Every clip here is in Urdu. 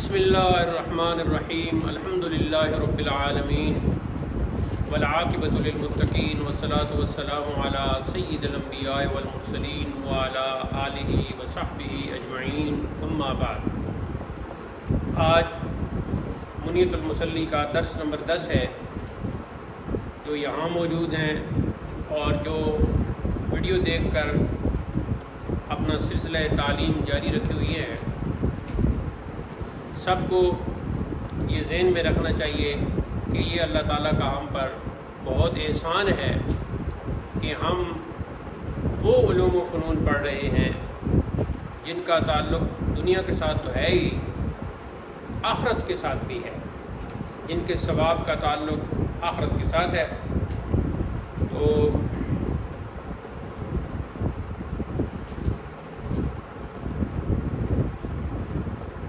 بسم اللہ الرحمن الرحیم الحمد للہ رب العالمین والعاقبۃ للمتقین والصلاة والسلام علی سید الانبیاء والمرسلین وعلی آلہ وصحبہ اجمعین اما بعد۔ آج منیت المصلی کا درس نمبر 10 ہے۔ جو یہاں موجود ہیں اور جو ویڈیو دیکھ کر اپنا سلسلہ تعلیم جاری رکھے ہوئے ہیں، سب کو یہ ذہن میں رکھنا چاہیے کہ یہ اللہ تعالیٰ کا ہم پر بہت احسان ہے کہ ہم وہ علوم و فنون پڑھ رہے ہیں جن کا تعلق دنیا کے ساتھ تو ہے ہی، آخرت کے ساتھ بھی ہے، جن کے ثواب کا تعلق آخرت کے ساتھ ہے۔ تو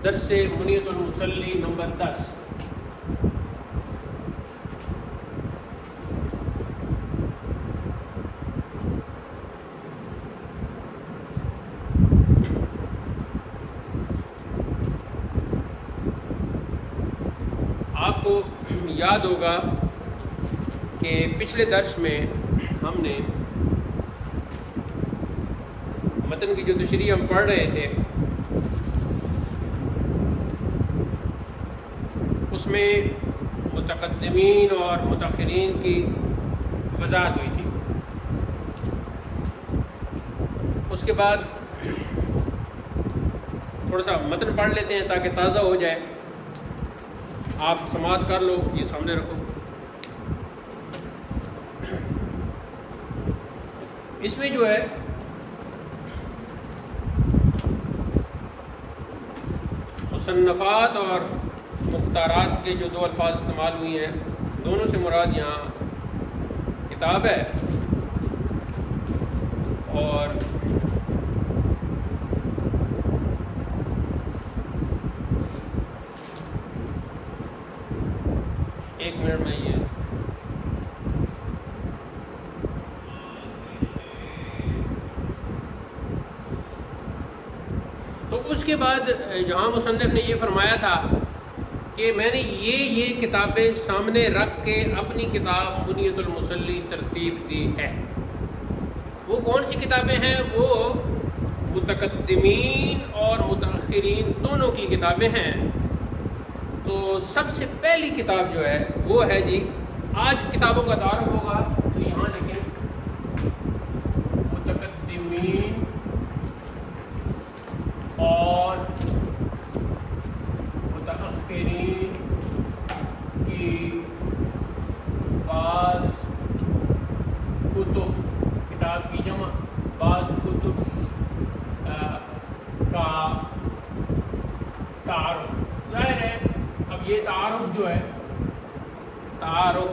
درس منیت المصلی نمبر 10۔ آپ کو یاد ہوگا کہ پچھلے درس میں ہم نے متن کی جو تشریح ہم پڑھ رہے تھے اس میں متقدمین اور متاخرین کی وضاحت ہوئی تھی۔ اس کے بعد تھوڑا سا متن پڑھ لیتے ہیں تاکہ تازہ ہو جائے۔ آپ سماعت کر لو، یہ سامنے رکھو۔ اس میں جو ہے مصنفات اور مختارات کے جو دو الفاظ استعمال ہوئی ہیں، دونوں سے مراد یہاں کتاب ہے اور ایک منٹ میں یہ تو اس کے بعد جہاں مصنف نے یہ فرمایا تھا کہ میں نے یہ کتابیں سامنے رکھ کے اپنی کتاب منیت المصلی ترتیب دی ہے۔ وہ کون سی کتابیں ہیں؟ وہ متقدمین اور متاخرین دونوں کی کتابیں ہیں۔ تو سب سے پہلی کتاب جو ہے وہ ہے جی، آج کتابوں کا تعارف ہوگا تو یہاں لکھیں متقدمین اور متاخرین کی بعض کتب، کتاب کی جمع بعض کتب کا تعارف۔ ظاہر ہے اب یہ تعارف جو ہے، تعارف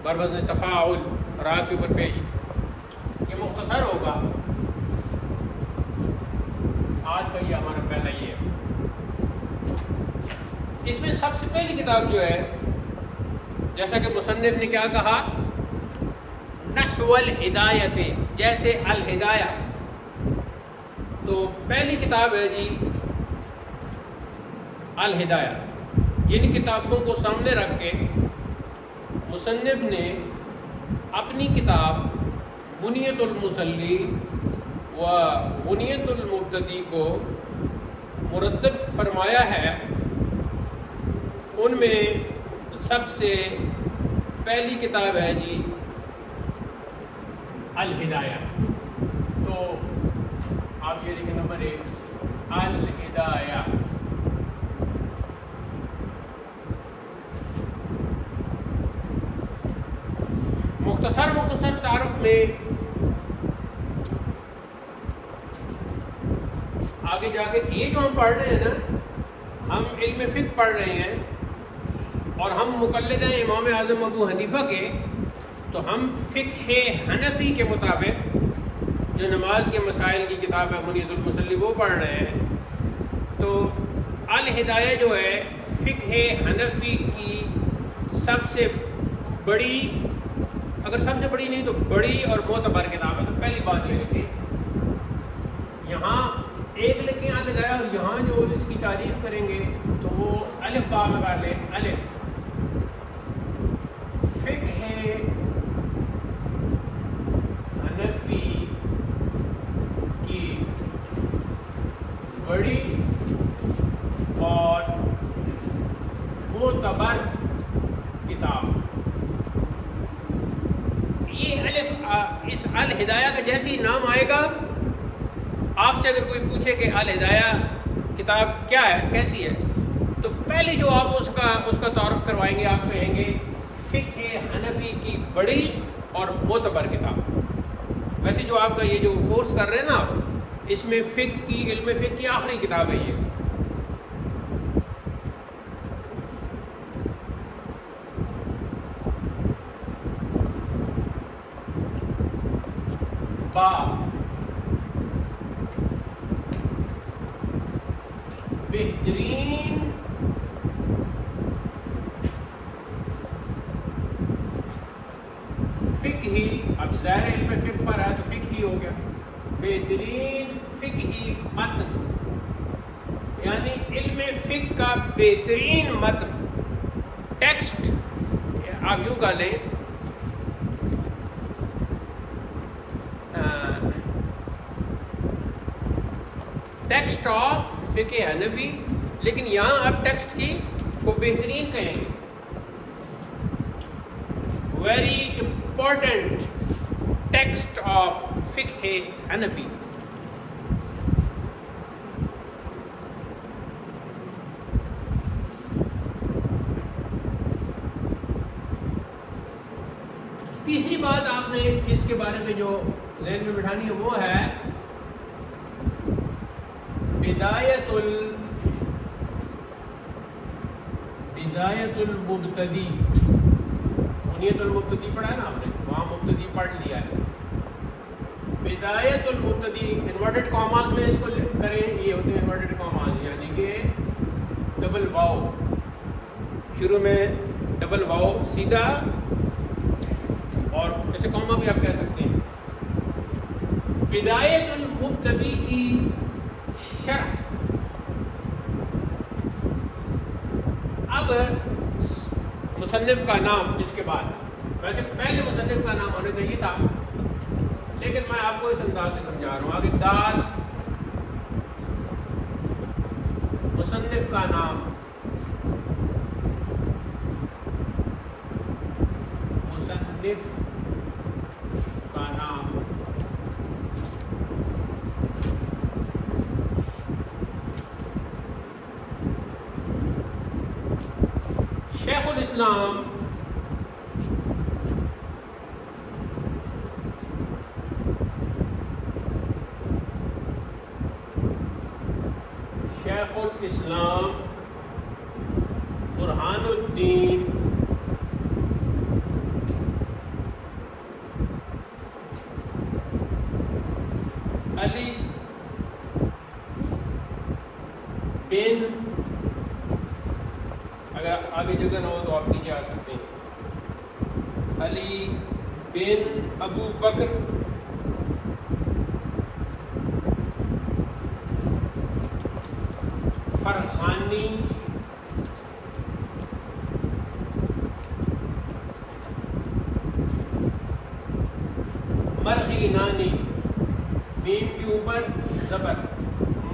بروزن تفاعل راہ کے اوپر پیش، یہ مختصر ہوگا۔ آج کا یہ ہمارا پہلا یہ ہے۔ اس میں سب سے پہلی کتاب جو ہے، جیسا کہ مصنف نے کیا کہا، نحو الہدایت، جیسے الہدایہ، تو پہلی کتاب ہے جی الہدایہ۔ جن کتابوں کو سامنے رکھ کے مصنف نے اپنی کتاب منیت المصلی و منیت المبتدی کو مرتب فرمایا ہے، ان میں سب سے پہلی کتاب ہے جی الہدایہ۔ تو آپ یہ دیکھیں نمبر 1 الہدایہ۔ مختصر تعارف میں آگے جا کے یہ جو ہم پڑھ رہے ہیں نا، ہم علم فقہ پڑھ رہے ہیں اور ہم مقلد ہیں امام اعظم ابو حنیفہ کے، تو ہم فقہ حنفی کے مطابق جو نماز کے مسائل کی کتاب ہے منیت المصلی وہ پڑھ رہے ہیں۔ تو الہدایہ جو ہے فقہ حنفی کی سب سے بڑی، اگر سب سے بڑی نہیں تو بڑی اور معتبر کتاب ہے۔ تو پہلی بات یہ لکھی، یہاں ایک لکھیں الہدایہ، اور یہاں جو اس کی تعریف کریں گے تو وہ الف با لگا لیں. الف فقہ حنفی کی بڑی اور معتبر کتاب. یہ الف اس الہدایہ کا جیسے ہی نام آئے گا، آپ سے اگر کوئی پوچھے کہ الہدایہ کتاب کیا ہے، کیسی ہے، تو پہلے جو آپ اس کا تعارف کروائیں گے، آپ کہیں گے فقہ حنفی کی بڑی اور معتبر کتاب. ویسے جو آپ کا یہ جو کورس کر رہے ہیں نا آپ، اس میں علم فقہ کی آخری کتاب ہے یہ. بہترین فقہی، اب ظاہر علم فقہ پر ہے تو فقہی ہو گیا، بہترین فقہی متن، یعنی علم فقہ کا بہترین متن، ٹیکسٹ. آپ یوں کہہ لیں ٹیکسٹ آف فقہ حنفی، لیکن یہاں اب ٹیکسٹ کی کو بہترین کہیں گے. ویری امپورٹنٹ ٹیکسٹ آف فقہ حنفی. تیسری بات آپ نے اس کے بارے میں جو ذہن میں بٹھانی ہے وہ ہے بدایت المبتدی. بنیت المبتدی پڑھا ہے نا آپ نے، وہاں مبتدی پڑھ لیا ہے. بدایت المبتدی انورٹڈ کاماز میں اس کو کریں، یہ ہوتے ہیں انورٹڈ کاماز، یعنی کہ ڈبل واو، شروع میں ڈبل واو سیدھا، اور ایسے کاما بھی آپ کہہ سکتے ہیں. بدایت المبتدی کی شرح. اب مصنف کا نام اس کے بعد، ویسے پہلے مصنف کا نام ہونا چاہیے تھا، لیکن میں آپ کو اس انداز سے سمجھا رہا ہوں. آگے دال مصنف کا نام، مصنف کا نام، شیخ الاسلام برہان الدین علی بن، اگر آگے جگہ نہ ہو تو آپ نیچے آ سکتے ہیں، علی بن ابو بکر فرخانی مرغینانی، میم کے اوپر زبر،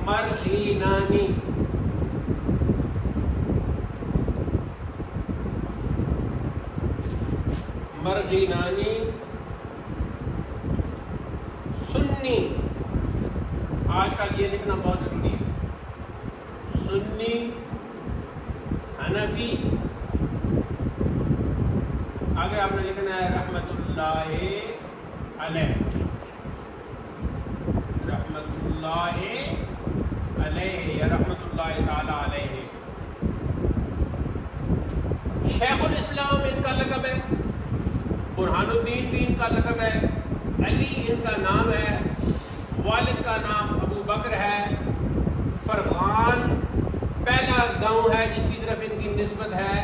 مرغینانی، مرغینانی سنی، آج کل یہ لکھنا بہت ضروری ہے، سنی حنفی. آگے آپ نے لکھنا ہے رحمت اللہ علیہ، رحمت اللہ علیہ یا رحمت اللہ تعالی علیہ. شیخ الاسلام ان کا لقب ہے، برہان الدین بھی ان کا لقب ہے، علی ان کا نام ہے، والد کا نام ابو بکر ہے، فرغان پہلا گاؤں ہے جس کی طرف ان کی نسبت ہے،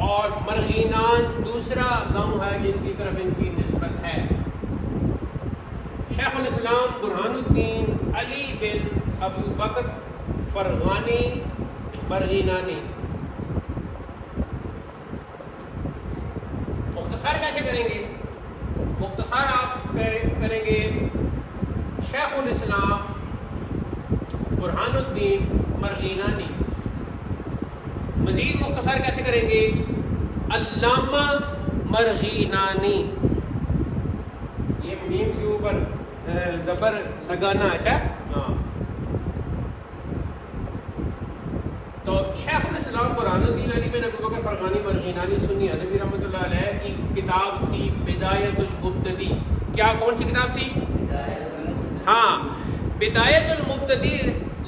اور مرغینان دوسرا گاؤں ہے جن کی طرف ان کی نسبت ہے. شیخ الاسلام برہان الدین علی بن ابو بکر فرغانی مرغینانی. مختصر کیسے کریں گے؟ مختصر آپ کریں گے شیخ الاسلام برہان الدین مرغینانی. مزید مختصر کیسے کریں گے؟ علامہ مرغینانی. یہ میم کے اوپر زبر لگانا. اچھا ہاں. تو شیخ الاسلام برہان الدین علی بن ابو بکر فرغانی مرغینانی سنی حنفی رحمۃ اللہ علیہ کی کتاب تھی بدایت المبتدی. کیا کون سی کتاب تھی؟ ہاں. بدایت المبتدی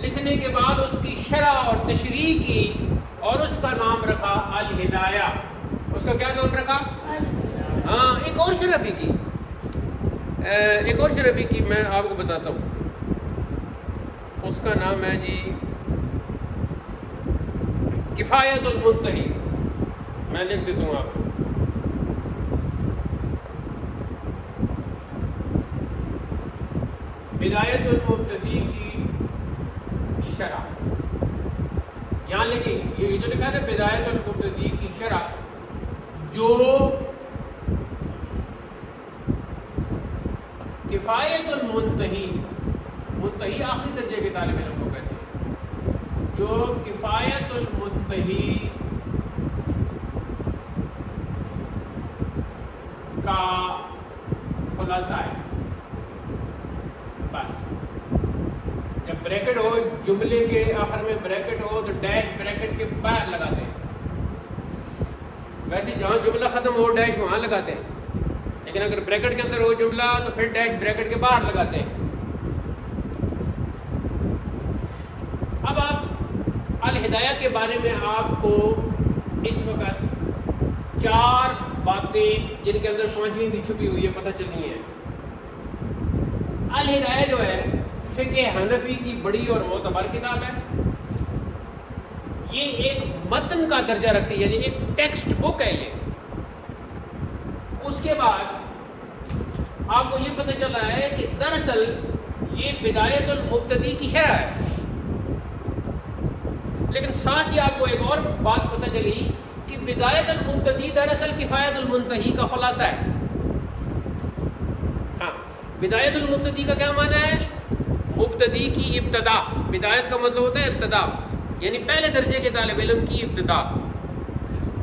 لکھنے کے بعد اس کی شرح اور تشریح کی اور اس کا نام رکھا الہدایہ. اس کا کیا نام رکھا؟ ہاں. ایک اور شرح بھی کی، ایک اور شرح بھی کی، میں آپ کو بتاتا ہوں. اس کا نام ہے جی کفایت المنتہی. میں لکھ دیتا ہوں آپ کو. بدایت المبتدی کی شرح یہاں لکھیں. یہ جو لکھا ہے بدایت المبتدی کی شرح، جو کفایت المنتہی، منتہی آخری درجے کے طالب علم کو کہتے ہیں، جو کفایت المنتہی کا خلاصہ ہے. بس جب بریکٹ ہو، جملے کے آخر میں بریکٹ ہو تو ڈیش بریکٹ کے باہر لگاتے ہیں. ویسے جہاں جملہ ختم ہو ڈیش وہاں لگاتے ہیں، لیکن اگر بریکٹ کے اندر ہو جملہ تو پھر ڈیش بریکٹ کے باہر لگاتے ہیں. اب آپ الہدایہ کے بارے میں آپ کو اس وقت 4 باتیں جن کے اندر 5ویں بھی چھپی ہوئی ہے پتہ چلنی ہے. الہدایہ جو ہے فقہ حنفی کی بڑی اور معتبر کتاب ہے. یہ ایک متن کا درجہ رکھتی ہے، یعنی ایک ٹیکسٹ بک ہے یہ. اس کے بعد آپ کو یہ پتہ چلا ہے کہ دراصل یہ بدایت المبتدی کی شرح ہے. لیکن ساتھ ہی آپ کو ایک اور بات پتہ چلی کہ بدایت المبتدی دراصل کفایت المنتہی کا خلاصہ ہے. ہاں. بدایت المبتدی کا کیا معنی ہے؟ مبتدی کی ابتدا. بدایت کا مطلب ہوتا ہے ابتدا، یعنی پہلے درجے کے طالب علم کی ابتدا.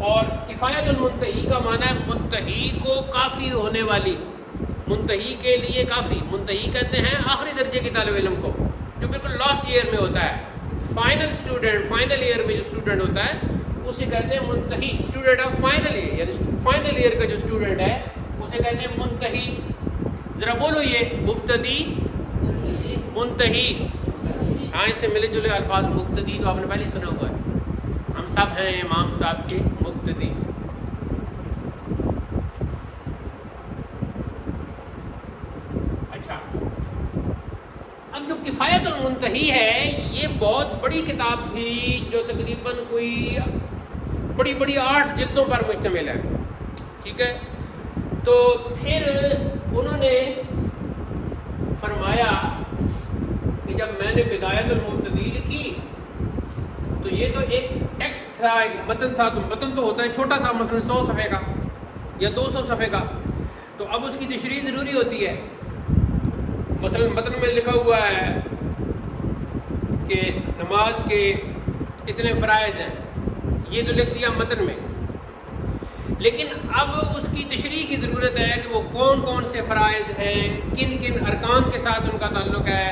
اور کفایت المنتہی کا معنی ہے منتہی کو کافی ہونے والی، منتہی کے لیے کافی. منتہی کہتے ہیں آخری درجے کے طالب علم کو، جو بالکل لاسٹ ایئر میں ہوتا ہے. فائنل اسٹوڈنٹ، فائنل ایئر میں جو اسٹوڈنٹ ہوتا ہے اسے کہتے ہیں منتہی. اسٹوڈنٹ آف فائنل ایئر، یعنی فائنل ایئر کا جو اسٹوڈنٹ ہے اسے کہتے ہیں منتہی. ذرا بولو یہ مبتدی، منتہی. ہاں اس سے ملے جلے الفاظ. مبتدی تو آپ نے پہلے سنا ہوا ہے، ہم سب ہیں امام صاحب کے مقتدی. اچھا، اب جو کفایت المنتہی ہے یہ بہت بڑی کتاب تھی جو تقریباً کوئی بڑی بڑی 8 جلدوں پر مشتمل ہے. ٹھیک ہے. تو پھر انہوں نے فرمایا کہ جب میں نے بدایت المبتدی لکھی تو یہ تو ایک ٹیکسٹ تھا، ایک متن تھا. تو متن تو ہوتا ہے چھوٹا سا، مثلا 100 صفحے کا یا 200 صفحے کا. تو اب اس کی تشریح ضروری ہوتی ہے. مثلا متن میں لکھا ہوا ہے کہ نماز کے اتنے فرائض ہیں، یہ تو لکھ دیا متن میں. لیکن اب اس کی تشریح کی ضرورت ہے کہ وہ کون کون سے فرائض ہیں، کن کن ارکان کے ساتھ ان کا تعلق ہے.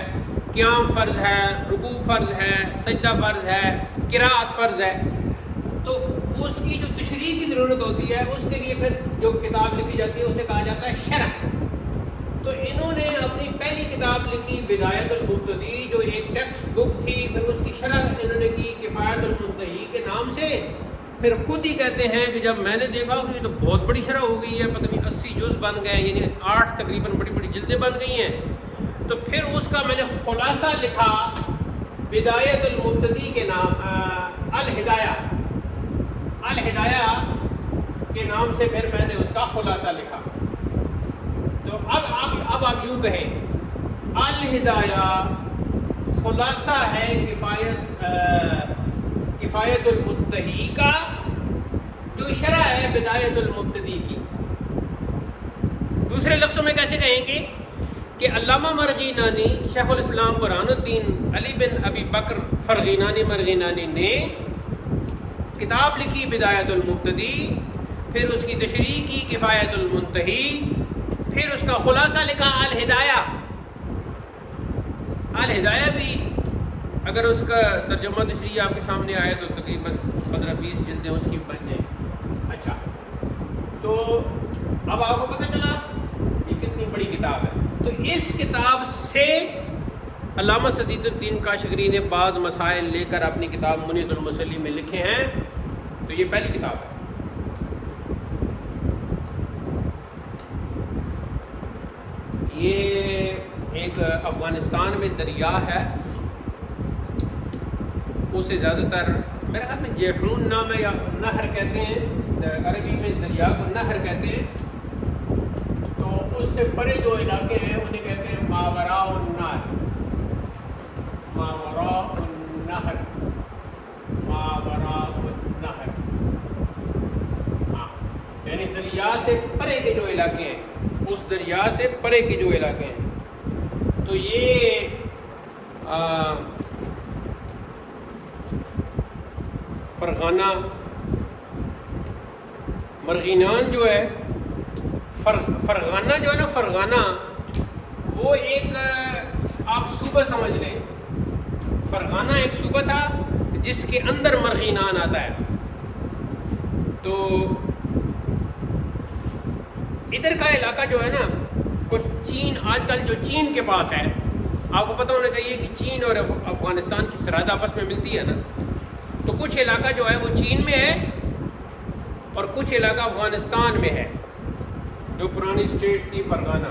قیام فرض ہے، رکوع فرض ہے، سجدہ فرض ہے، قرات فرض ہے. تو اس کی جو تشریح کی ضرورت ہوتی ہے اس کے لیے پھر جو کتاب لکھی جاتی ہے اسے کہا جاتا ہے شرح. تو انہوں نے اپنی پہلی کتاب لکھی بدایت المبتدی جو ایک ٹیکسٹ بک تھی. پھر اس کی شرح انہوں نے کی کفایت المنتہی کے نام سے. پھر خود ہی کہتے ہیں کہ جب میں نے دیکھا کہ یہ تو بہت بڑی شرح ہو گئی ہے، پتہ نہیں 80 جز بن گئے، یعنی 8 تقریباً بڑی بڑی جلدیں بن گئی ہیں. تو پھر اس کا میں نے خلاصہ لکھا بدایت المبتدی کے نام الہدایہ. الہدایہ کے نام سے پھر میں نے اس کا خلاصہ لکھا. تو اب آپ یوں کہیں الہدایہ خلاصہ ہے کفایت کفایت المنتہی کا جو شرح ہے بدایت المبتدی کی. دوسرے لفظوں میں کیسے کہیں گے کہ علامہ مرغینانی شیخ الاسلام برہان الدین علی بن ابی بکر فرغینانی مرغینانی نے کتاب لکھی بدایت المبتدی، پھر اس کی تشریح کی کفایت المنتہی، پھر اس کا خلاصہ لکھا الہدایہ. الہدایہ بھی اگر اس کا ترجمہ تشریح آپ کے سامنے آئے تو تقریباً 15-20 جلدیں اس کی بن جائیں. اچھا، تو اب آپ کو پتہ چلا یہ کتنی بڑی کتاب ہے. تو اس کتاب سے علامہ سدید الدین کاشغری نے بعض مسائل لے کر اپنی کتاب منیت المصلی میں لکھے ہیں. تو یہ پہلی کتاب ہے. یہ ایک افغانستان میں دریا ہے، اسے زیادہ تر میرے خیال میں جیحون نام ہے یا نہر کہتے ہیں، عربی میں دریا کو نہر کہتے ہیں. تو اس سے بڑے جو علاقے ہیں انہیں کہتے ہیں ماوراء النہر، ماوراء النہر، ماوراء النہر. ہاں، یعنی دریا سے پرے کے جو علاقے ہیں، اس دریا سے پرے کے جو علاقے ہیں. تو یہ فرغانہ مرغینان جو ہے، فرغانہ جو ہے نا، فرغانہ وہ ایک آپ صوبہ سمجھ لیں. فرغانہ ایک صوبہ تھا جس کے اندر مرغینان آتا ہے. تو ادھر کا علاقہ جو ہے نا، کچھ چین، آج کل جو چین کے پاس ہے، آپ کو پتہ ہونا چاہیے کہ چین اور افغانستان کی سرحد آپس میں ملتی ہے نا. تو کچھ علاقہ جو ہے وہ چین میں ہے اور کچھ علاقہ افغانستان میں ہے، جو پرانی اسٹیٹ تھی فرغانہ.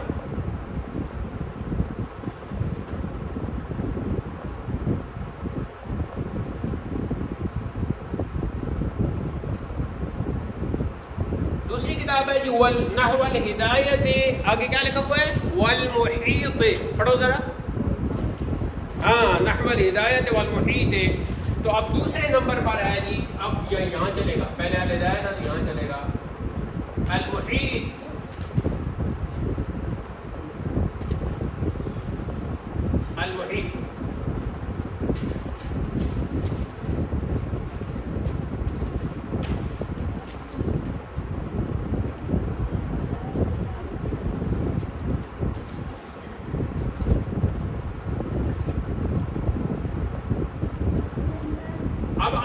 دوسری کتاب ہے جی نحو الہدایت، آگے کیا لکھا ہوا ہے؟ والمحیط. پڑھو ذرا. ہاں، نحو الہدایت والمحیط. تو اب دوسرے نمبر پر ہے جی، اب یہاں چلے گا. پہلے الہدایت تھا، یہاں چلے گا المحیط. المحیط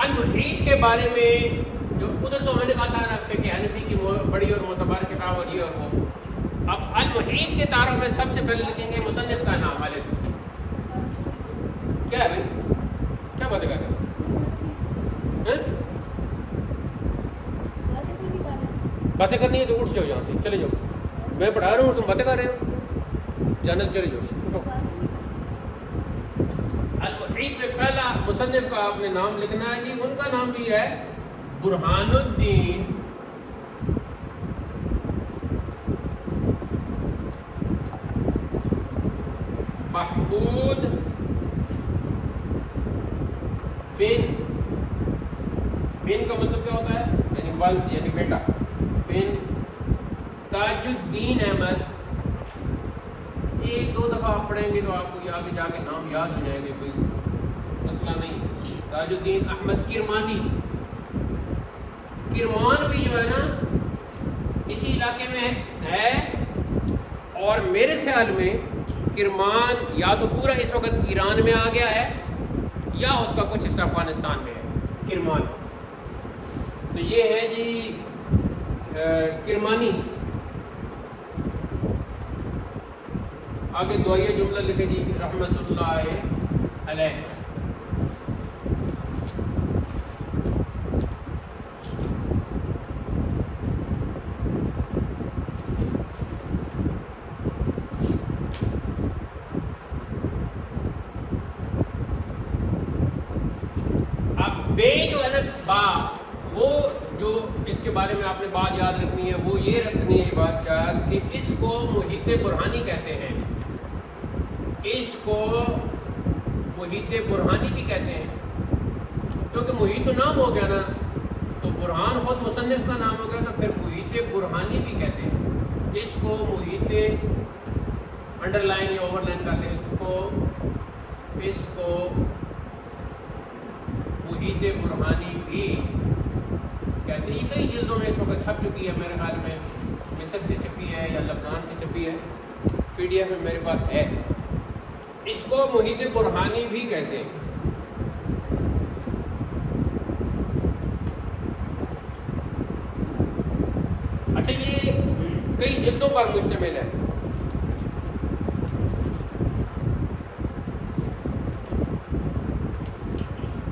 المحیط کے بارے میں جو ادھر تو میں نے کہا تھا نا فقہ حنفی کی بڑی اور معتبر کتاب اور یہ اور وہ. اب المحیط کے تعارف میں سب سے پہلے لکھیں گے مصنف کا نام. والے کیا ہے بھائی، کیا باتیں کر رہے ہیں؟ باتیں کرنی ہے تو اٹھ جاؤ، یہاں سے چلے جاؤ. میں پڑھا رہا ہوں، تم باتیں کر رہے ہو. جانا تو چلے جاؤ، اٹھو. المحیط میں پہلا مصنف کا آپ نے نام لکھنا ہے جی. ان کا نام بھی ہے برہان الدین محمود بن کا مطلب کیا ہوتا ہے؟ یعنی ولد، یعنی بیٹا. بن تاج الدین احمد. ایک دو دفعہ آپ پڑھیں گے تو آپ کو آگے جا کے نام یاد ہو جائے گے، کوئی مسئلہ نہیں. تاج الدین احمد کرمانی. کرمان بھی جو ہے نا اسی علاقے میں ہے، اور میرے خیال میں کرمان یا تو پورا اس وقت ایران میں آ گیا ہے یا اس کا کچھ حصہ افغانستان میں ہے کرمان. تو یہ ہے جی کرمانی. آگے دعائیہ جملہ لکھے جی رحمت اللہ علیہ. اب بے جو ہے نا با، وہ جو اس کے بارے میں آپ نے بات یاد رکھنی ہے، وہ یہ رکھنی ہے بات یاد کہ اس کو محیط برہانی کہتے ہیں. اس کو محیط برہانی بھی کہتے ہیں، کیونکہ محیط محیط تو نام ہو گیا نا، تو برہان خود مصنف کا نام ہو گیا، تو پھر محیط برہانی بھی کہتے ہیں اس کو۔ محیط انڈر لائن یا اوور لائن کر لیں اس کو محیط برہانی بھی کہتے ہیں۔ یہ کئی جلدوں میں اس وقت چھپ چکی ہے، میرے خیال میں مصر سے چھپی ہے یا لبنان سے چھپی ہے، پی ڈی ایف میں میرے پاس ہے۔ اس کو محیط برہانی بھی کہتے ہیں۔ اچھا، یہ کئی جلدوں پر مشتمل ہے۔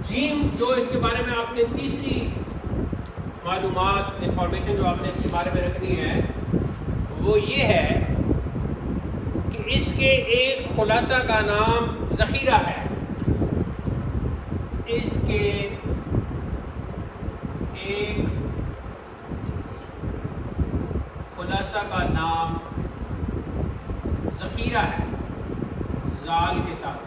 جیم جو اس کے بارے میں آپ نے تیسری معلومات انفارمیشن جو آپ نے اس کے بارے میں رکھنی ہے وہ یہ ہے کہ اس کے ایک خلاصہ کا نام ذخیرہ ہے۔ اس کے ایک خلاصہ کا نام ذخیرہ ہے، زال کے ساتھ۔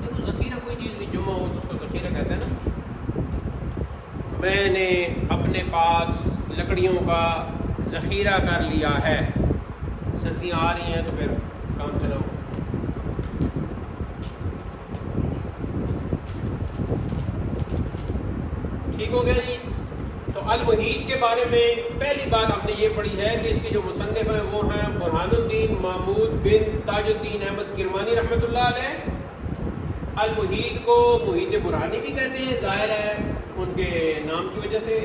دیکھو ذخیرہ کوئی چیز بھی جمع ہو تو اس کو ذخیرہ کہتے ہیں نا۔ میں نے اپنے پاس لکڑیوں کا ذخیرہ کر لیا ہے۔ سردیاں آ رہی ہیں تو پھر کام چلاؤ۔ ٹھیک ہو گیا جی۔ تو المحیط کے بارے میں پہلی بات ہم نے یہ پڑھی ہے کہ اس کے جو مصنف ہیں وہ ہیں برہان الدین محمود بن تاج الدین احمد کرمانی رحمۃ اللہ علیہ۔ المحیط کو محیط برہانی بھی کہتے ہیں، ظاہر ہے ان کے نام کی وجہ سے۔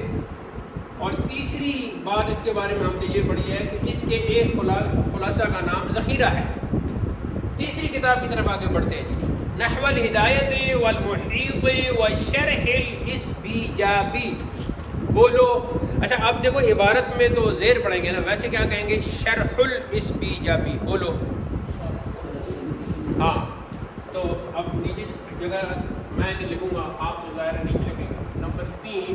اور تیسری بات اس کے بارے میں ہم نے یہ پڑھی ہے کہ اس کے ایک خلاصہ کا نام ذخیرہ ہے۔ تیسری کتاب کی طرف آگے بڑھتے ہیں۔ نحو الہدایت والمحیط وشرح الاسبیجابی۔ بولو، اچھا اب دیکھو عبارت میں تو زیر پڑھیں گے نا، ویسے کیا کہیں گے؟ شرح الاسبیجابی۔ بولو ہاں، تو اب نیچے جگہ میں جو لکھوں گا آپ تو ظاہر نیچے لکھیں گے۔ نمبر 3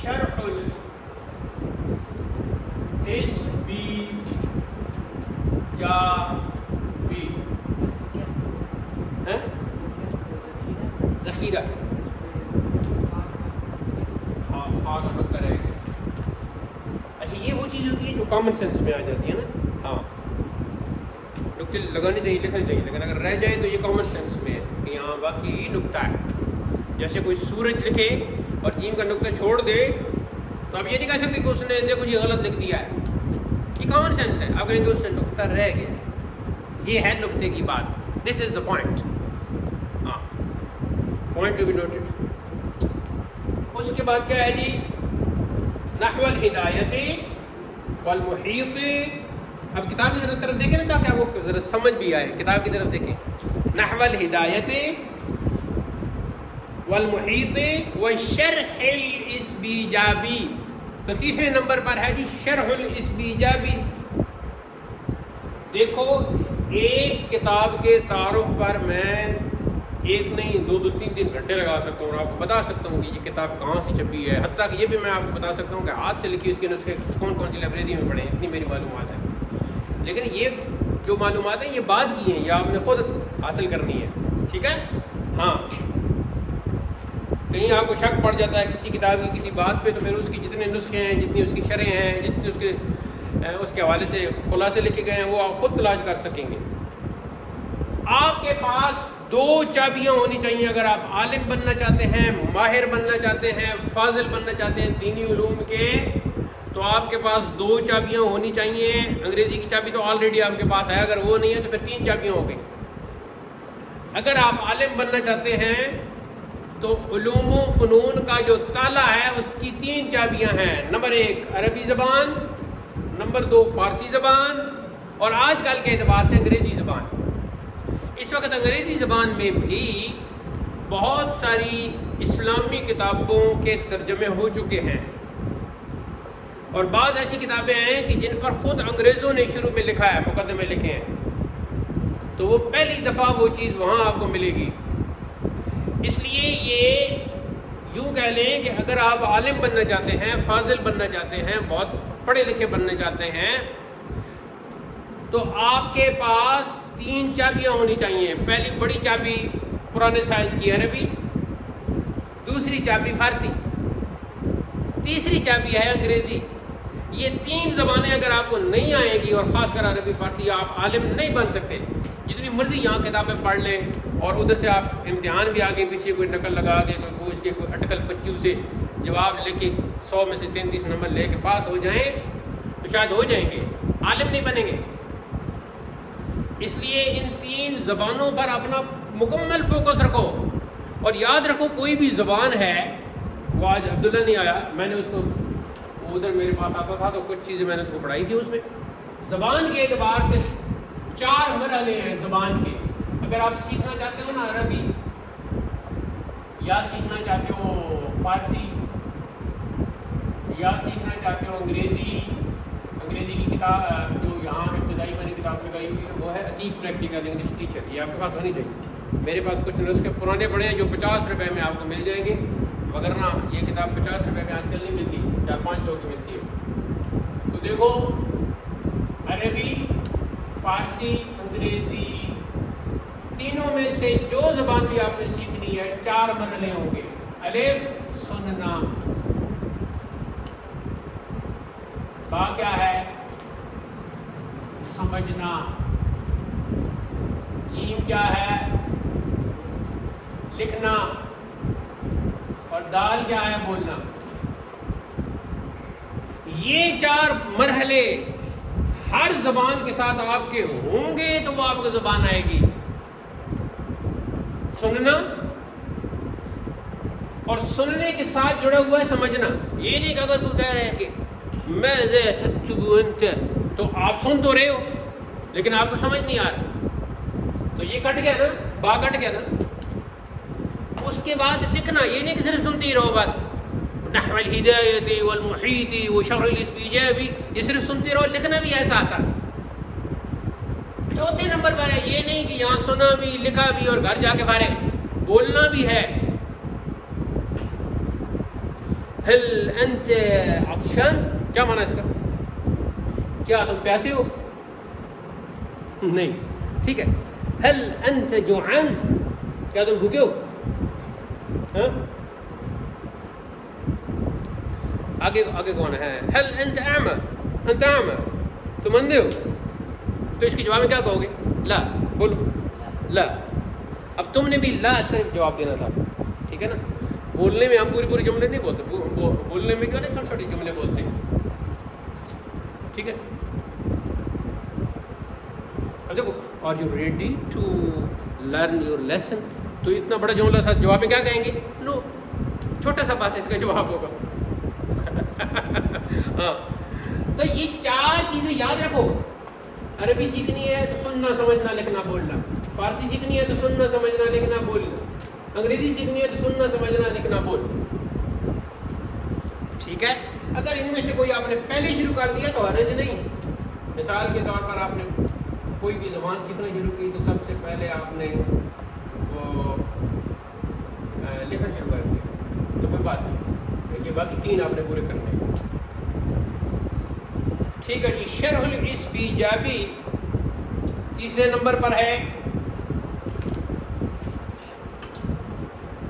شرح الاسبیجابی ذخیرہ، ہاں خاص بہتر ہے۔ اچھا یہ وہ چیز ہوتی ہے جو کامن سینس میں آ جاتی ہے نا، ہاں نقطے لگانے چاہیے، لکھنے چاہیے، لیکن اگر رہ جائے تو یہ کامن سینس میں ہے کہ یہاں باقی یہ نقطہ ہے۔ جیسے کوئی سورج لکھے اور جیم کا نقطہ چھوڑ دے تو آپ یہ نہیں کہہ سکتے کہ اس نے دیکھو یہ غلط لکھ دیا ہے، یہ کامن سینس ہے۔ آپ کہیں گے اس سے نقطہ رہ گیا، یہ ہے نقطے کی بات، دس از دا پوائنٹ، ہاں پوائنٹ ٹو بی نوٹڈ۔ اس کے بعد کیا ہے جی؟ نحو الہدایت والمحیط۔ اب کتاب کی طرف دیکھیں نا تاکہ آپ کو ذرا سمجھ بھی آئے، کتاب کی طرف دیکھیں۔ نحو الہدایت والمحیط وشرح الاسبیجابی، تو تیسرے نمبر پر ہے جی شرح الاسبیجابی۔ دیکھو ایک کتاب کے تعارف پر میں ایک نہیں دو تین گھنٹے لگا سکتا ہوں اور آپ کو بتا سکتا ہوں کہ یہ کتاب کہاں سے چھپی ہے، حتیٰ کہ یہ بھی میں آپ کو بتا سکتا ہوں کہ ہاتھ سے لکھی اس کے نسخے کون کون سی لائبریری میں پڑھے ہیں، اتنی میری معلومات ہے۔ لیکن یہ جو معلومات ہیں یہ بعد کی ہیں، یہ آپ نے خود حاصل کرنی ہے، ٹھیک ہے؟ ہاں کہیں آپ کو شک پڑ جاتا ہے کسی کتاب کی کسی بات پہ تو پھر اس کی جتنے نسخے ہیں، جتنی اس کی شرح ہیں، جتنے اس کے حوالے سے خلاصے لکھے گئے ہیں وہ آپ خود تلاش کر سکیں گے۔ آپ کے پاس 2 چابیاں ہونی چاہیے اگر آپ عالم بننا چاہتے ہیں، ماہر بننا چاہتے ہیں، فاضل بننا چاہتے ہیں دینی علوم کے، تو آپ کے پاس 2 چابیاں ہونی چاہیے۔ انگریزی کی چابی تو آلریڈی آپ کے پاس ہے، اگر وہ نہیں ہے تو پھر 3 چابیاں ہو گئی۔ اگر آپ عالم بننا چاہتے ہیں تو علوم و فنون کا جو تالا ہے اس کی 3 چابیاں ہیں۔ نمبر 1 عربی زبان، نمبر 2 فارسی زبان، اور آج کل کے اعتبار سے انگریزی زبان۔ اس وقت انگریزی زبان میں بھی بہت ساری اسلامی کتابوں کے ترجمے ہو چکے ہیں، اور بعض ایسی کتابیں ہیں کہ جن پر خود انگریزوں نے شروع میں لکھا ہے، مقدمے لکھے ہیں، تو وہ پہلی دفعہ وہ چیز وہاں آپ کو ملے گی۔ اس لیے یہ یوں کہہ لیں کہ اگر آپ عالم بننا چاہتے ہیں، فاضل بننا چاہتے ہیں، بہت پڑھے لکھے بننا چاہتے ہیں، تو آپ کے پاس 3 چابیاں ہونی چاہیے. پہلی بڑی چابی پرانے سائنس کی عربی، دوسری چابی فارسی، تیسری چابی ہے انگریزی. یہ 3 زبانیں اگر آپ کو نہیں آئیں گی، اور خاص کر عربی فارسی، آپ عالم نہیں بن سکتے. جتنی مرضی یہاں کتابیں پڑھ لیں اور ادھر سے آپ امتحان بھی آگے پیچھے کوئی نقل لگا کے کوئی پوچھ کے کوئی اٹکل پچو سے جواب لے کے 100 میں سے 33 نمبر لے کے پاس ہو جائیں تو شاید ہو جائیں گے، عالم نہیں بنیں گے. اس لیے ان 3 زبانوں پر اپنا مکمل فوکس رکھو. اور یاد رکھو کوئی بھی زبان ہے، وہ آج عبداللہ نہیں آیا، میں نے اس کو ادھر میرے پاس آتا تھا تو کچھ چیزیں میں نے اس کو پڑھائی تھی. اس میں زبان کے اعتبار سے 4 مرحلے ہیں زبان کے. اگر آپ سیکھنا چاہتے ہو نا عربی، یا سیکھنا چاہتے ہو فارسی، یا سیکھنا چاہتے ہو انگریزی کی کتاب جو یہاں ابتدائی میں نے کتاب لگائی ہوئی ہے وہ ہے عتیق پریکٹیکل انگلش ٹیچر. یہ آپ کے پاس ہونی چاہیے. میرے پاس کچھ نسخے پرانے پڑے ہیں جو 50 روپے میں آپ کو مل جائیں گے، وگرنہ یہ کتاب 50 روپے میں آج کل نہیں ملتی، 400-500 کی ملتی ہے. تو دیکھو عربی، فارسی، انگریزی، تینوں میں سے جو زبان بھی آپ نے سیکھنی ہے 4 مرحلے ہوں گے. الف سننا، با کیا ہے سمجھنا، جیم کیا ہے لکھنا، اور دال کیا ہے بولنا. یہ 4 مرحلے ہر زبان کے ساتھ آپ کے ہوں گے تو وہ آپ کو زبان آئے گی. سننا، اور سننے کے ساتھ جڑا ہوا ہے سمجھنا. یہ نہیں کہ اگر تو کہہ رہے ہیں کہ میں تو آپ سن تو رہے ہو لیکن آپ کو سمجھ نہیں آ رہا، تو یہ کٹ گیا نا، با کٹ گیا نا. اس کے بعد لکھنا، یہ نہیں کہ صرف سنتے ہی رہو بس. نحو الہدایت والمحیط وشرح الاسم ایجابی، یہ صرف سنتے رہو، لکھنا بھی ایسا آسان. 4تھے نمبر پر ہے یہ نہیں کہ یہاں سنا بھی لکھا بھی اور گھر جا کے فارغ، بولنا بھی ہے. هل انت عطشان، کیا معنی اس کا؟ کیا تم پیاسے ہو؟ نہیں، ٹھیک ہے. هل انت جوعان، کیا تم بھوکے ہو؟ ہاں آگے کون ہے؟ هل انت اعمى، انت اعمى، تم اندھے ہو. تو اس کے جواب میں کیا کہو گے؟ لا، بولو لا. اب تم نے بھی لا صرف جواب دینا تھا، ٹھیک ہے نا. بولنے میں ہم پوری جملے نہیں بولتے، بولنے میں کیوں نہیں چھوٹی جملے بولتے ہیں، ٹھیک ہے. اب دیکھو are you ready to learn your lesson, تو اتنا بڑا جملہ تھا، جواب میں کیا کہیں گے؟ نو. چھوٹا سا بات ہے، اس کا جواب ہوگا. ہاں، تو یہ 4 چیزیں یاد رکھو. عربی سیکھنی ہے تو سننا سمجھنا لکھنا بولنا، فارسی سیکھنی ہے تو سننا سمجھنا لکھنا بولنا، انگریزی سیکھنی ہے تو سننا سمجھنا لکھنا بولنا، ٹھیک ہے. اگر ان میں سے کوئی آپ نے پہلے شروع کر دیا تو حرج نہیں. مثال کے طور پر آپ نے کوئی بھی زبان سیکھنا شروع کی تو سب سے پہلے آپ نے وہ لکھنا شروع کر دیا تو کوئی بات نہیں، یہ باقی 3 آپ نے پورے کرنے ہیں. ٹھیک ہے جی. شرح الاسم ایجابی تیسرے نمبر پر ہے.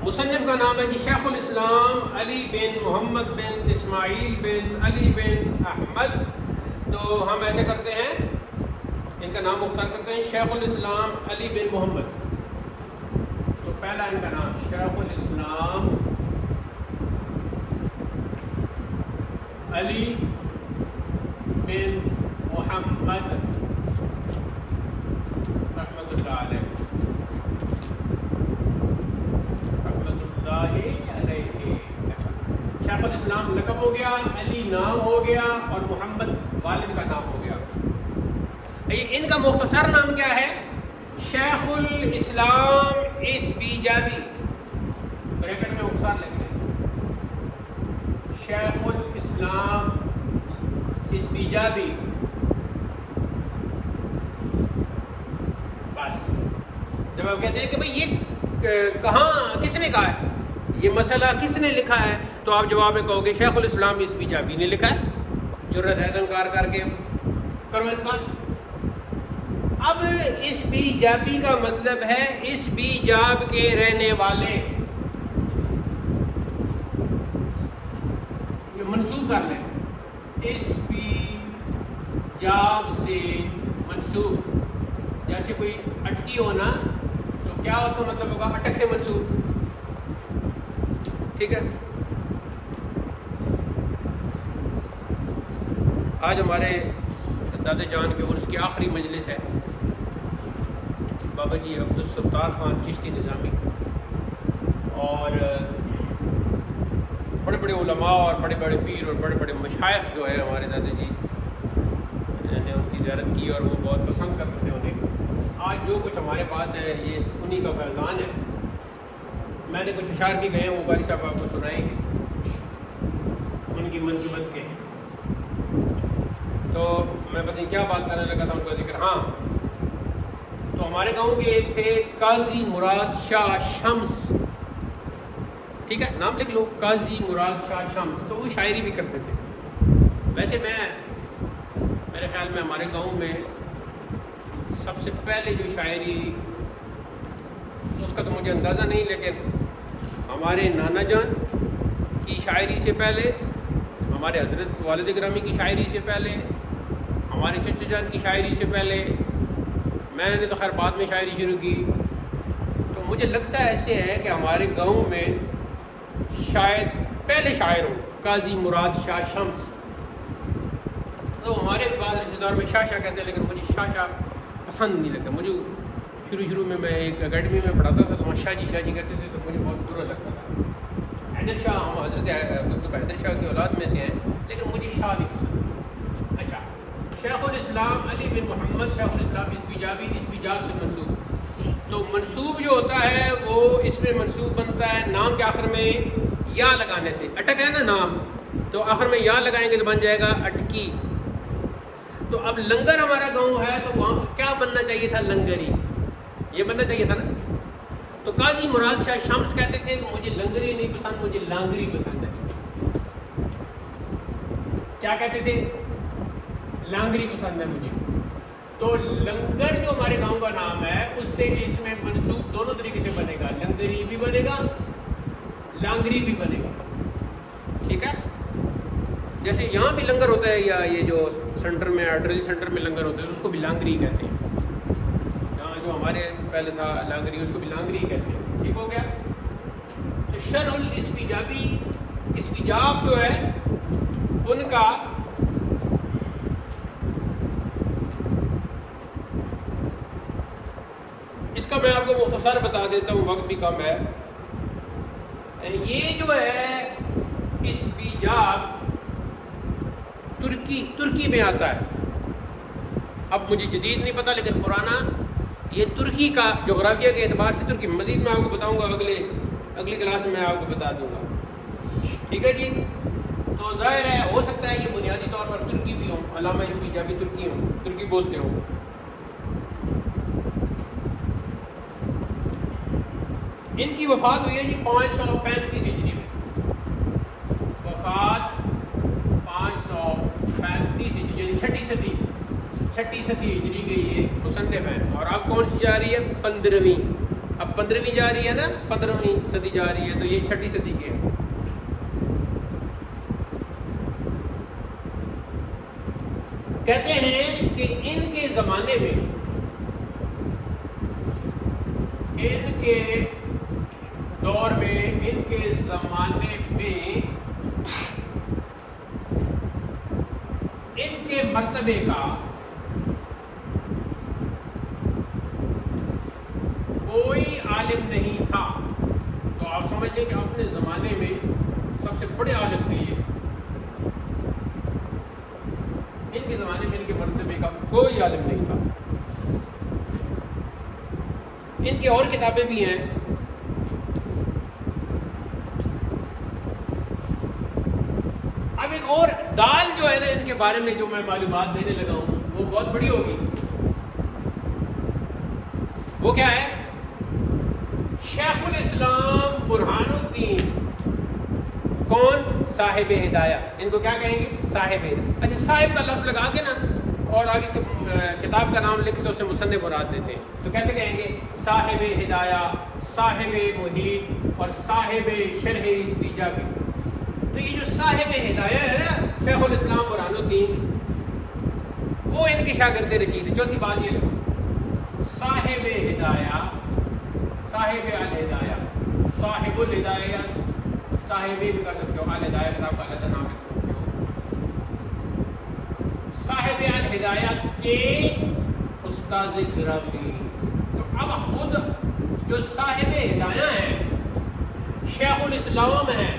مصنف کا نام ہے جی شیخ الاسلام علی بن محمد بن اسماعیل بن علی بن احمد. تو ہم ایسے کرتے ہیں، ان کا نام مختصر کرتے ہیں شیخ الاسلام علی بن محمد. تو پہلا ان کا نام شیخ الاسلام علی بن محمد رحمۃ اللہ علیہ، رحمۃ اللہ علیہ. شیخ الاسلام لقب ہو گیا، علی نام ہو گیا، اور محمد والد کا نام ہو گیا. ان کا مختصر نام کیا ہے؟ شیخ الاسلام اسبیجابی، بریکٹ میں مختصر لکھ لیں، شیخ الاسلام اسبیجابی. بس جب آپ کہتے ہیں کہ بھئی یہ کہاں کس نے کہا ہے، یہ مسئلہ کس نے لکھا ہے، تو آپ جواب میں کہو گے شیخ الاسلام اسبیجابی نے لکھا ہے. جرأت ہے تو انکار کر کے کرو انکار. اب اس بی جابی کا مطلب ہے اس بی جاب کے رہنے والے، یہ منسوب کر لیں، اس بی جاب سے منسوب، جیسے کوئی اٹکی ہونا تو کیا اس کا مطلب ہوگا؟ اٹک سے منسوب، ٹھیک ہے۔ آج ہمارے دادا جان کے عرس کی آخری مجلس ہے، بابا جی عبدالستار خان چشتی نظامی، اور بڑے بڑے علماء اور بڑے بڑے پیر اور بڑے بڑے مشائخ جو ہے ہمارے دادا جی نے ان کی زیارت کی اور وہ بہت پسند کرتے تھے انہیں۔ آج جو کچھ ہمارے پاس ہے یہ انہی کا فیضان ہے۔ میں نے کچھ اشعار بھی کہے ہیں، وہ قاری صاحب آپ کو سنائیں گے ان کی منقبت کے۔ تو میں پتہ نہیں کیا بات کرنے لگا تھا ان کا ذکر، ہاں تو ہمارے گاؤں کے ایک تھے قاضی مراد شاہ شمس، ٹھیک ہے، نام لکھ لو، قاضی مراد شاہ شمس۔ تو وہ شاعری بھی کرتے تھے۔ ویسے میرے خیال میں ہمارے گاؤں میں سب سے پہلے جو شاعری، اس کا تو مجھے اندازہ نہیں، لیکن ہمارے نانا جان کی شاعری سے پہلے، ہمارے حضرت والد گرامی کی شاعری سے پہلے، ہمارے چچا جان کی شاعری سے پہلے، میں نے تو خیر بعد میں شاعری شروع کی، تو مجھے لگتا ہے ایسے ہے کہ ہمارے گاؤں میں شاید پہلے شاعر ہوں قاضی مراد شاہ شمس۔ تو ہمارے بعض رشتہ دار میں شاہ شاہ کہتے ہیں، لیکن مجھے شاہ شاہ پسند نہیں لگتا۔ مجھے شروع میں ایک اکیڈمی میں پڑھاتا تھا تو وہاں شاہ جی کہتے تھے تو مجھے بہت برا لگتا تھا۔ حیدر شاہ، ہم حضرت حیدر شاہ کی اولاد میں سے ہیں، لیکن مجھے شاہ نہیں پسند۔ اچھا، شیخ الاسلام علی بن محمد شیخ الاسلام اس بی جاب سے منسوب۔ تو منسوب جو ہوتا ہے وہ اس میں منسوب بنتا ہے نام کے آخر میں یا لگانے سے۔ اٹک ہے نا نام، تو آخر میں یا لگائیں گے تو بن جائے گا اٹکی۔ تو اب لنگر ہمارا گاؤں ہے تو وہاں کیا بننا چاہیے تھا؟ لنگری، یہ بننا چاہیے تھا نا۔ تو قاضی مراد شاہ شمس کہتے تھے کہ مجھے لنگری نہیں پسند، مجھے لانگری پسند ہے۔ کیا کہتے تھے؟ لانگری پسند ہے مجھے۔ تو لنگر جو ہمارے گاؤں کا نام ہے اس سے اس میں منسوب دونوں طریقے سے بنے گا، لنگری بھی بنے گا، لانگری بھی بنے گا، ٹھیک ہے۔ جیسے یہاں بھی لنگر ہوتا ہے، یا یہ جو سینٹر میں ڈرل سینٹر میں لنگر ہوتا ہے اس کو بھی لانگری کہتے ہیں۔ یہاں جو ہمارے پہلے تھا لانگری، اس کو بھی لانگری کہتے ہیں، ٹھیک ہو گیا۔ تو شرح الاستجاب جو ہے ان کا اس کا میں آپ کو مختصر بتا دیتا ہوں، وقت بھی کم ہے۔ یہ جو ہے اس بیجاب ترکی میں آتا ہے۔ اب مجھے جدید نہیں پتا، لیکن پرانا یہ ترکی کا جغرافیہ کے اعتبار سے ترکی، مزید میں آپ کو بتاؤں گا اگلی کلاس میں آپ کو بتا دوں گا، ٹھیک ہے جی۔ تو ظاہر ہے ہو سکتا ہے یہ بنیادی طور پر ترکی بھی ہوں، علامہ اس بیجابی ترکی ہوں، ترکی بولتے ہوں۔ ان کی وفات ہوئی ہے جی 535 ہجری میں، وفات 535 ہجری، یعنی چھٹی صدی ہجری کے یہ مصنف ہیں۔ اور اب کون سی جا رہی ہے؟ 15ویں، اب 15ویں جا رہی ہے نا، 15ویں صدی جا رہی ہے، تو یہ چھٹی صدی کے ہیں۔ کہتے ہیں کہ ان کے زمانے میں، ان کے دور میں، ان کے زمانے میں ان کے مرتبے کا کوئی عالم نہیں تھا۔ تو آپ سمجھ لیں کہ اپنے زمانے میں سب سے بڑے عالم تھے یہ۔ ان کے زمانے میں ان کے مرتبے کا کوئی عالم نہیں تھا۔ ان کی اور کتابیں بھی ہیں۔ اب ایک اور دال جو ہے نا ان کے بارے میں جو میں معلومات دینے لگا ہوں وہ بہت بڑی ہوگی۔ وہ کیا ہے؟ شیخ الاسلام برہان الدین، کون؟ صاحب ہدایہ، ان کو کیا کہیں گے؟ صاحب ہدایہ۔ اچھا، صاحب کا لفظ لگا کے نا اور آگے کتاب کا نام لکھے تو اسے مصنف مراد دیتے ہیں، تو کیسے کہیں گے؟ صاحب ہدایہ، صاحب محیط اور صاحب شرح استیجابی۔ تو یہ جو صاحب ہدایہ ہے نا شیخ الاسلام برہان الدین، وہ ان کے شاگرد رشید۔ چوتھی بات یہ لکھو، صاحب ہدایہ، صاحب الہدایہ، صاحب الہدایہ، صاحب بھی کر سکتے ہو، الہدایہ کتاب کا الگ نام لکھ سکتے ہو۔ صاحب الہدایہ کے استاذ گرامی، تو اب خود جو صاحب ہدایہ ہیں شیخ الاسلام ہیں،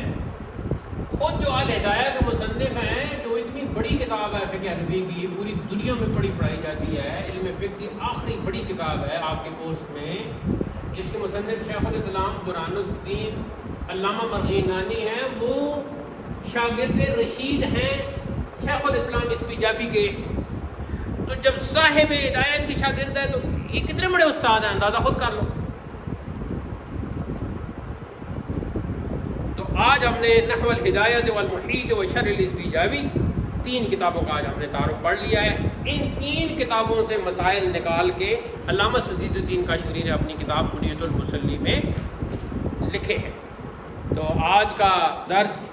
خود جو الہدایہ کے مصنف ہیں، جو اتنی بڑی کتاب ہے فقہ حنفی کی، پوری دنیا میں پڑھائی جاتی ہے، علم فقہ کی آخری بڑی کتاب ہے آپ کے پوسٹ میں، جس کے مصنف شیخ الاسلام برہان الدین علامہ مرغینانی ہیں، وہ شاگرد رشید ہیں شیخ الاسلام استیجابی کے۔ تو جب صاحب ہدایت کی شاگرد ہے تو یہ کتنے بڑے استاد ہیں، اندازہ خود کر لو۔ تو آج ہم نے نحو الہدایت والمحیط وشرح الاستیجابی 3 کتابوں کا آج ہم نے تعارف پڑھ لیا ہے۔ ان 3 کتابوں سے مسائل نکال کے علامہ سدید الدین کاشغری نے اپنی کتاب بنیۃ المصلی میں لکھے ہیں۔ تو آج کا درس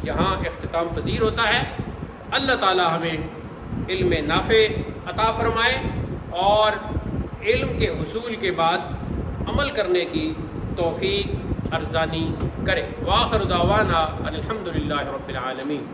یہاں اختتام پذیر ہوتا ہے۔ اللہ تعالی ہمیں علم نافع عطا فرمائے اور علم کے حصول کے بعد عمل کرنے کی توفیق ارزانی کرے۔ وآخر دعوانا ان الحمد للہ رب العالمین۔